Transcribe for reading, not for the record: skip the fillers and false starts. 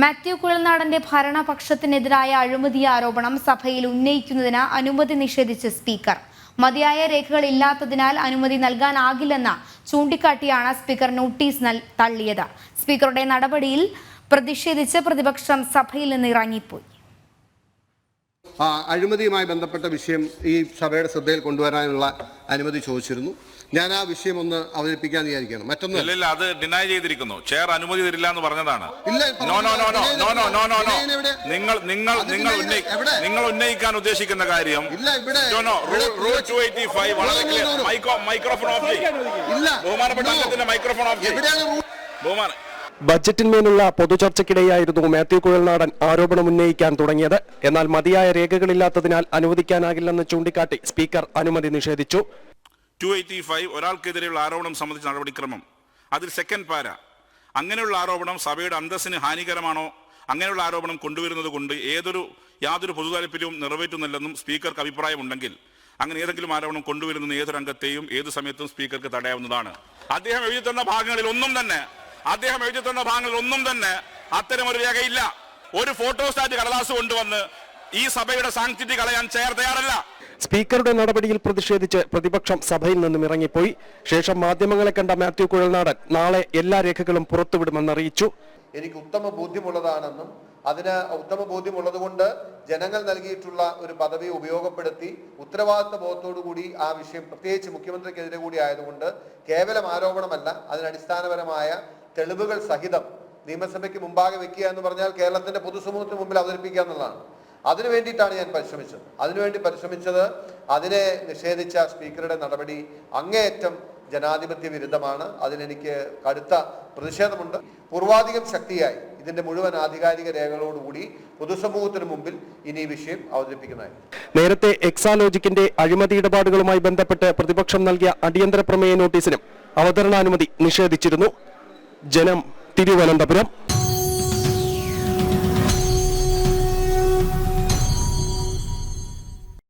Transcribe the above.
മാത്യു കുഴൽനാടന്റെ ഭരണപക്ഷത്തിനെതിരായ അഴിമതി ആരോപണം സഭയിൽ ഉന്നയിക്കുന്നതിന് അനുമതി നിഷേധിച്ച് സ്പീക്കർ. മതിയായ രേഖകളില്ലാത്തതിനാൽ അനുമതി നൽകാനാകില്ലെന്ന് ചൂണ്ടിക്കാട്ടിയാണ് സ്പീക്കർ നോട്ടീസ് തള്ളിയത്. സ്പീക്കറുടെ നടപടിയിൽ പ്രതിഷേധിച്ച് പ്രതിപക്ഷം സഭയിൽ നിന്ന് ഇറങ്ങിപ്പോയി. അഴിമതിയുമായി ബന്ധപ്പെട്ട വിഷയം ഈ സഭയുടെ ശ്രദ്ധയിൽ കൊണ്ടുവരാനുള്ള അനുമതി ചോദിച്ചിരുന്നു. ഞാൻ ആ വിഷയം ഒന്ന് അവതരിപ്പിക്കാൻ വിചാരിക്കുകയാണ്. മറ്റൊന്നും അത് ഡിനൈ ചെയ്തിരിക്കുന്നു. ചെയർ അനുമതി തരില്ല എന്ന് പറഞ്ഞതാണ്. നിങ്ങൾ ഉന്നയിക്കാൻ ഉദ്ദേശിക്കുന്ന കാര്യം മൈക്രോഫോൺ ഓഫ് ചെയ്യും. ബഹുമാനപ്പെട്ട അംഗത്തിന്റെ മൈക്രോഫോൺ ഓഫ് ചെയ്യും. ബജറ്റിന്മേലുള്ള പൊതുചർച്ചയ്ക്കിടെയായിരുന്നു മാത്യു കുഴൽനാടൻ ആരോപണം ഉന്നയിക്കാൻ തുടങ്ങിയത്. എന്നാൽ മതിയായ രേഖകളില്ലാത്തതിനാൽ അനുവദിക്കാനാകില്ലെന്ന് ചൂണ്ടിക്കാട്ടി സ്പീക്കർ അനുമതി നിഷേധിച്ചു. 285 ഒരാൾക്കെതിരെയുള്ള ആരോപണം സംബന്ധിച്ച നടപടിക്രമം, അതിൽ സെക്കൻഡ് പാര, അങ്ങനെയുള്ള ആരോപണം സഭയുടെ അന്തസ്സിന് ഹാനികരമാണോ, അങ്ങനെയുള്ള ആരോപണം കൊണ്ടുവരുന്നത് കൊണ്ട് യാതൊരു പൊതുതാൽപര്യവും നിറവേറ്റുന്നില്ലെന്നും സ്പീക്കർക്ക് അഭിപ്രായമുണ്ടെങ്കിൽ അങ്ങനെ ഏതെങ്കിലും ആരോപണം കൊണ്ടുവരുന്ന ഏതൊരു അംഗത്തെയും ഏത് സമയത്തും സ്പീക്കർക്ക് തടയാവുന്നതാണ്. അദ്ദേഹം എഴുതി തന്ന ഭാഗങ്ങളിൽ ഒന്നും തന്നെ അത്തരമൊരു രേഖയില്ല. ഒരു ഫോട്ടോസ്റ്റാറ്റ് കടലാസ് കൊണ്ടുവന്ന് ഈ സഭയുടെ സാങ്ക്ടിറ്റി കളയാൻ ചെയർ തയ്യാറല്ല. സ്പീക്കറുടെ നടപടിയിൽ പ്രതിഷേധിച്ച് പ്രതിപക്ഷം സഭയിൽ നിന്നും ഇറങ്ങിപ്പോയി. ശേഷം മാധ്യമങ്ങളെ കണ്ട മാത്യു കുഴൽനാടൻ നാളെ എല്ലാ രേഖകളും പുറത്തുവിടുമെന്നറിയിച്ചു. എനിക്ക് ഉത്തമ ബോധ്യമുള്ളതാണെന്നും അതിന് ഉത്തമ ബോധ്യമുള്ളത് കൊണ്ട് ജനങ്ങൾ നൽകിയിട്ടുള്ള ഒരു പദവി ഉപയോഗപ്പെടുത്തി ഉത്തരവാദിത്വ ബോധത്തോടുകൂടി ആ വിഷയം പ്രത്യേകിച്ച് മുഖ്യമന്ത്രിക്കെതിരെ കൂടി ആയതുകൊണ്ട് കേവലം ആരോപണമല്ല, അതിനടിസ്ഥാനപരമായ തെളിവുകൾ സഹിതം നിയമസഭയ്ക്ക് മുമ്പാകെ വെക്കുക എന്ന് പറഞ്ഞാൽ കേരളത്തിന്റെ പൊതുസമൂഹത്തിന് മുമ്പിൽ അവതരിപ്പിക്കുക എന്നുള്ളതാണ്. അതിനു വേണ്ടിയിട്ടാണ് ഞാൻ പരിശ്രമിച്ചത്. അതിനെ നിഷേധിച്ച സ്പീക്കറുടെ നടപടി അങ്ങേയറ്റം ജനാധിപത്യ വിരുദ്ധമാണ്. അതിലെനിക്ക് കടുത്ത പ്രതിഷേധമുണ്ട്. പൂർവാധികം ശക്തിയായി ഇതിന്റെ മുഴുവൻ ആധികാരിക രേഖകളോടുകൂടി പൊതുസമൂഹത്തിന് മുമ്പിൽ ഇനി ഈ വിഷയം അവതരിപ്പിക്കുന്നതായിരിക്കും. നേരത്തെ എക്സാലോജിക്കിന്റെ അഴിമതി ഇടപാടുകളുമായി ബന്ധപ്പെട്ട് പ്രതിപക്ഷം നൽകിയ അടിയന്തര പ്രമേയ നോട്ടീസിനും അവതരണാനുമതി നിഷേധിച്ചിരുന്നു. ജനം, തിരുവനന്തപുരം.